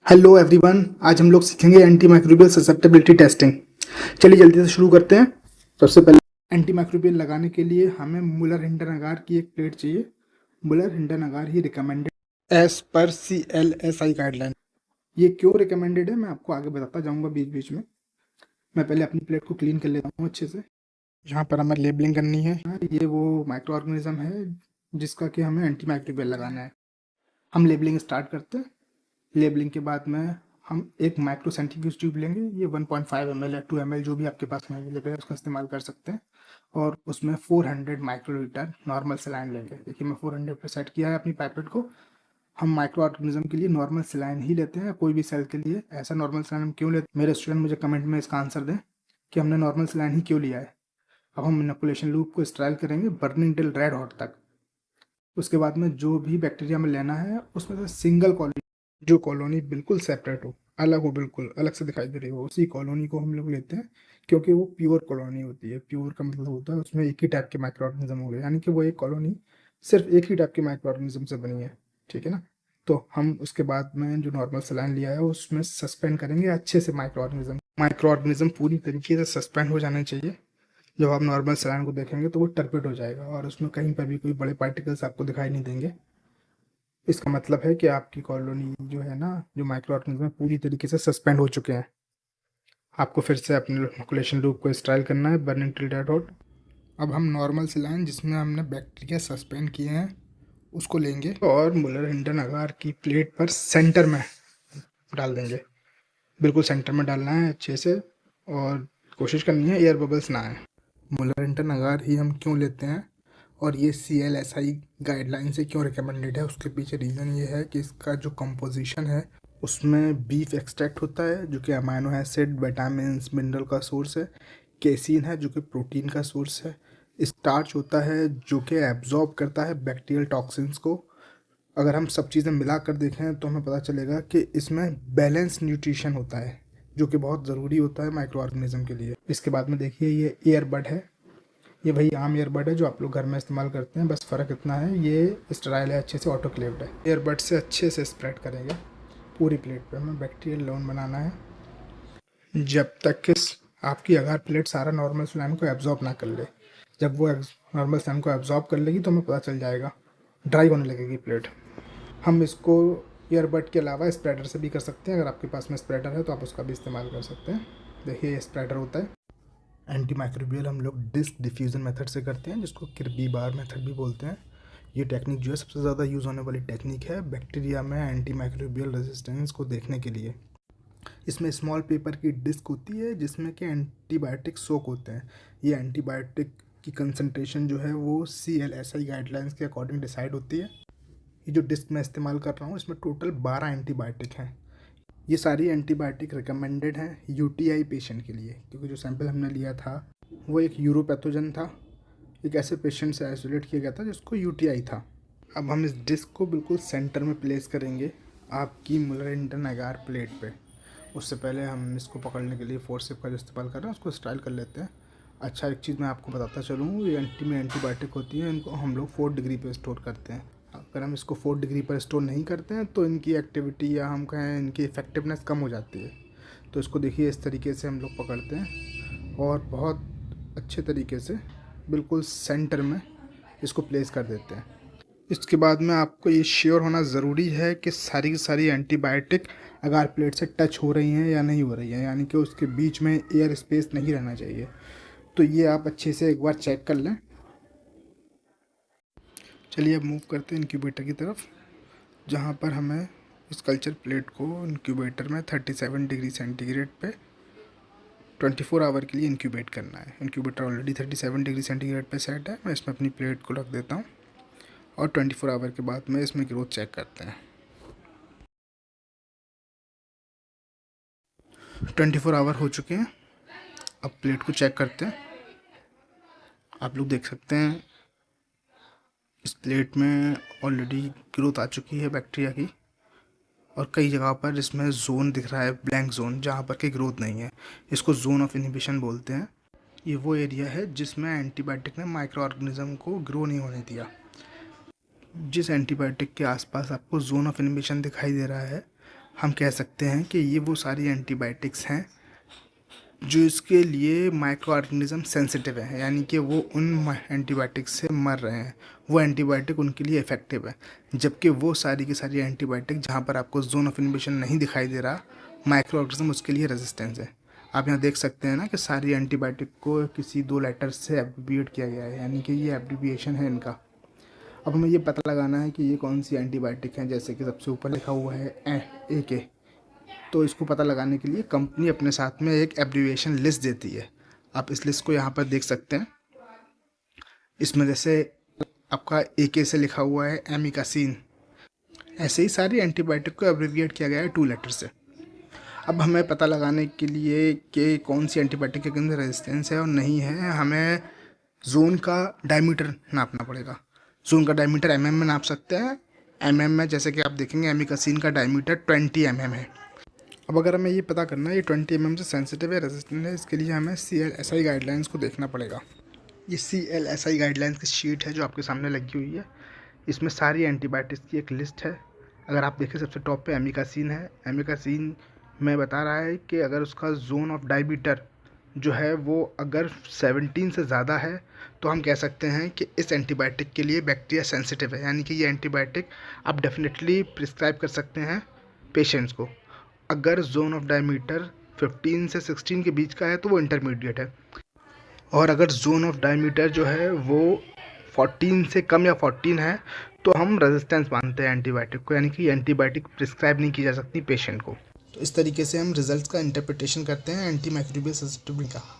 Hello everyone, आज हम लोग सीखेंगे एंटी माइक्रोबियल ससेप्टेबिलिटी टेस्टिंग। चलिए जल्दी से शुरू करते हैं। सबसे पहले एंटी माइक्रोबियल लगाने के लिए हमें मुलर हिंडन अगार की एक प्लेट चाहिए। मुलर हिंडन अगार ही recommended as per CLSI guideline. ये क्यों रिकमेंडेड है मैं आपको आगे बताता जाऊंगा बीच बीच में। मैं पहले अपनी प्लेट को क्लीन कर लेता हूँ अच्छे से। यहाँ पर हमें लेबलिंग करनी है। ये वो माइक्रो ऑर्गेनिज्म है जिसका कि हमें एंटी माइक्रोबियल लगाना है। हम लेबलिंग स्टार्ट करते हैं। लेबलिंग के बाद में हम एक माइक्रो सेंट्रीफ्यूज ट्यूब लेंगे। ये 1.5 ml या 2 ml जो भी आपके पास में अवेलेबल है उसका इस्तेमाल कर सकते हैं। और उसमें 400 माइक्रोलीटर नॉर्मल सलाइन लेंगे। देखिए मैं 400 पे सेट किया है अपनी पाइपेट को। हम माइक्रो ऑर्गेनिज्म के लिए नॉर्मल सलाइन ही लेते हैं, कोई भी सेल के लिए ऐसा नॉर्मल सलाइन हम क्यों लेते हैं। मेरे स्टूडेंट मुझे कमेंट में इसका आंसर दें कि हमने नॉर्मल सलाइन ही क्यों लिया है। अब हम इनोकुलेशन लूप को स्ट्राइल करेंगे बर्निंग टिल रेड हॉट तक। उसके बाद में जो भी बैक्टीरिया हमें लेना है उसमें से सिंगल कॉलोनी, जो कॉलोनी बिल्कुल सेपरेट हो, अलग हो, बिल्कुल अलग से दिखाई दे रही हो, उसी कॉलोनी को हम लोग लेते हैं। क्योंकि वो प्योर कॉलोनी होती है। प्योर का मतलब होता है उसमें एक ही टाइप के माइक्रो ऑर्गेनिज्म हो गए, यानी कि वो एक कॉलोनी सिर्फ एक ही टाइप के माइक्रो ऑर्गेनिज्म से बनी है। ठीक है ना। तो हम उसके बाद में जो नॉर्मल सलाइन लिया है उसमें सस्पेंड करेंगे अच्छे से माइक्रो ऑर्गेनिज्म। माइक्रो ऑर्गेनिज्म पूरी तरीके से सस्पेंड हो जाने चाहिए। जब आप नॉर्मल सलाइन को देखेंगे तो वो टर्पेट हो जाएगा और उसमें कहीं पर भी कोई बड़े पार्टिकल्स आपको दिखाई नहीं देंगे। इसका मतलब है कि आपकी कॉलोनी जो है ना, जो माइक्रो ऑर्गेनिज्म पूरी तरीके से सस्पेंड हो चुके हैं। आपको फिर से अपने इनोकुलेशन लूप को स्टाइल करना है बर्निंग टिल रेड हॉट। अब हम नॉर्मल सलाइन जिसमें हमने बैक्टीरिया सस्पेंड किए हैं उसको लेंगे और मुलर हिंडन अगार की प्लेट पर सेंटर में डाल देंगे। बिल्कुल सेंटर में डालना है अच्छे से और कोशिश करनी है एयर बबल्स ना आए। मुलर हिंडन अगार ही हम क्यों लेते हैं और ये CLSI गाइडलाइन से क्यों रिकमेंडेड है, उसके पीछे रीज़न ये है कि इसका जो कंपोजिशन है उसमें बीफ एक्सट्रैक्ट होता है जो कि अमाइनो एसिड, विटामिन, मिनरल का सोर्स है। केसीन है जो कि प्रोटीन का सोर्स है। स्टार्च होता है जो कि एब्जॉर्ब करता है बैक्टीरियल टॉक्सिन्स को। अगर हम सब चीज़ें मिला कर देखें तो हमें पता चलेगा कि इसमें बैलेंस न्यूट्रिशन होता है जो कि बहुत ज़रूरी होता है माइक्रो ऑर्गेनिज्म के लिए। इसके बाद में देखिए ये ईयरबड है। ये वही आम ईयरबड है जो आप लोग घर में इस्तेमाल करते हैं, बस फ़र्क इतना है ये स्टराइल है, अच्छे से ऑटोक्लेव्ड है। ईयरबड से अच्छे से स्प्रेड करेंगे पूरी प्लेट पे। हमें बैक्टीरियल लोन बनाना है जब तक कि आपकी अगार प्लेट सारा नॉर्मल स्लाइम को एब्जॉर्ब ना कर ले। जब वो नॉर्मल स्लाइम को एब्जॉर्ब कर लेगी तो हमें पता चल जाएगा, ड्राई होने लगेगी प्लेट। हम इसको ईयरबड के अलावा स्प्रेडर से भी कर सकते हैं। अगर आपके पास में स्प्रेडर है तो आप उसका भी इस्तेमाल कर सकते हैं। देखिए ये स्प्रेडर होता है। एंटी माइक्रोबियल हम लोग डिस्क डिफ्यूज़न मेथड से करते हैं जिसको किर्बी बार मेथड भी बोलते हैं। ये टेक्निक जो है सबसे ज़्यादा यूज़ होने वाली टेक्निक है बैक्टीरिया में एंटी माइक्रोबियल रेजिस्टेंस को देखने के लिए। इसमें स्मॉल पेपर की डिस्क होती है जिसमें कि एंटीबायोटिक सोक होते हैं। ये एंटीबायोटिक की कंसनट्रेशन जो है वो CLSI गाइडलाइंस के अकॉर्डिंग डिसाइड होती है। ये जो डिस्क मैं इस्तेमाल कर रहा हूँ इसमें टोटल 12 एंटीबायोटिक हैं। ये सारी एंटीबायोटिक रिकमेंडेड हैं UTI पेशेंट के लिए, क्योंकि जो सैंपल हमने लिया था वो एक यूरोपैथोजन था। एक ऐसे पेशेंट से आइसोलेट किया गया था जिसको UTI था। अब हम इस डिस्क को बिल्कुल सेंटर में प्लेस करेंगे आपकी मुलर हिंडन अगार प्लेट पे। उससे पहले हम इसको पकड़ने के लिए फोर्सेप का जो इस्तेमाल कर रहे हैं उसको स्टाइल कर लेते हैं। अच्छा, एक चीज़ मैं आपको बताता चलूँ, ये एंटीबायोटिक होती है, इनको हम लोग 4 डिग्री पे स्टोर करते हैं। अगर हम इसको 4 डिग्री पर स्टोर नहीं करते हैं तो इनकी एक्टिविटी या हम कहें इनकी इफ़ेक्टिवनेस कम हो जाती है। तो इसको देखिए इस तरीके से हम लोग पकड़ते हैं और बहुत अच्छे तरीके से बिल्कुल सेंटर में इसको प्लेस कर देते हैं। इसके बाद में आपको ये श्योर होना ज़रूरी है कि सारी की सारी एंटीबायोटिक अगार प्लेट से टच हो रही हैं या नहीं हो रही हैं, यानी कि उसके बीच में एयर स्पेस नहीं रहना चाहिए। तो ये आप अच्छे से एक बार चेक कर लें। चलिए अब मूव करते हैं इनक्यूबेटर की तरफ, जहाँ पर हमें इस कल्चर प्लेट को इनक्यूबेटर में 37 डिग्री सेंटीग्रेड पे 24 आवर के लिए इंक्यूबेट करना है। इंक्यूबेटर ऑलरेडी 37 डिग्री सेंटीग्रेड पे सेट है। मैं इसमें अपनी प्लेट को रख देता हूँ और 24 आवर के बाद में इसमें ग्रोथ चेक करते हैं। 24 आवर हो चुके हैं। अब प्लेट को चेक करते हैं। आप लोग देख सकते हैं इस प्लेट में ऑलरेडी ग्रोथ आ चुकी है बैक्टीरिया की, और कई जगह पर इसमें जोन दिख रहा है, ब्लैंक जोन, जहाँ पर की ग्रोथ नहीं है। इसको जोन ऑफ इनहिबिशन बोलते हैं। ये वो एरिया है जिसमें एंटीबायोटिक ने माइक्रो ऑर्गेनिज्म को ग्रो नहीं होने दिया। जिस एंटीबायोटिक के आसपास आपको जोन ऑफ इनहिबिशन दिखाई दे रहा है, हम कह सकते हैं कि ये वो सारी एंटीबायोटिक्स हैं जो इसके लिए माइक्रो ऑर्गेनिज्म सेंसिटिव है, यानी कि वो उन एंटीबायोटिक्स से मर रहे हैं, वो एंटीबायोटिक उनके लिए इफ़ेक्टिव है। जबकि वो सारी की सारी एंटीबायोटिक जहाँ पर आपको जोन ऑफ इन्हिबिशन नहीं दिखाई दे रहा, माइक्रो ऑर्गेनिज्म उसके लिए रेजिस्टेंस है। आप यहाँ देख सकते हैं ना कि सारी एंटीबायोटिक को किसी 2 लेटर से एब्रिविएट किया गया है, यानी कि ये एब्रिविएशन है इनका। अब हमें ये पता लगाना है कि ये कौन सी एंटीबायोटिक है। जैसे कि सबसे ऊपर लिखा हुआ है AK, तो इसको पता लगाने के लिए कंपनी अपने साथ में एक एब्रिविएशन लिस्ट देती है। आप इस लिस्ट को यहाँ पर देख सकते हैं। इसमें जैसे आपका AK से लिखा हुआ है एमिकासिन, ऐसे ही सारी एंटीबायोटिक को एब्रिविएट किया गया है 2 लेटर से। अब हमें पता लगाने के लिए कि कौन सी एंटीबायोटिक के अंदर रेजिस्टेंस है और नहीं है, हमें जोन का डायमीटर नापना पड़ेगा। जोन का डायमीटर mm में नाप सकते हैं। mm में जैसे कि आप देखेंगे एमिकासिन का डायमीटर 20 mm है। अब अगर हमें ये पता करना है ये 20 mm से सेंसिटिव है, रेजिस्टेंट है, इसके लिए हमें CLSI गाइडलाइंस को देखना पड़ेगा। ये CLSI गाइडलाइंस की शीट है जो आपके सामने लगी हुई है। इसमें सारी एंटीबायोटिक्स की एक लिस्ट है। अगर आप देखें सबसे टॉप पे एमिकासिन है। एमिकासिन में बता रहा है कि अगर उसका जोन ऑफ डायमीटर जो है वो अगर 17 से ज़्यादा है तो हम कह सकते हैं कि इस एंटीबायोटिक के लिए बैक्टीरिया सेंसिटिव है, यानी कि ये एंटीबायोटिक आप डेफिनेटली प्रिस्क्राइब कर सकते हैं पेशेंट्स को। अगर जोन ऑफ डायमीटर 15 से 16 के बीच का है तो वो इंटरमीडिएट है, और अगर जोन ऑफ डायमीटर जो है वो 14 से कम या 14 है तो हम रेजिस्टेंस मानते हैं एंटीबायोटिक को, यानी कि एंटीबायोटिक प्रिस्क्राइब नहीं की जा सकती पेशेंट को। तो इस तरीके से हम रिजल्ट्स का इंटरप्रिटेशन करते हैं एंटी माइक्रोबियल ससेप्टिबिलिटी का।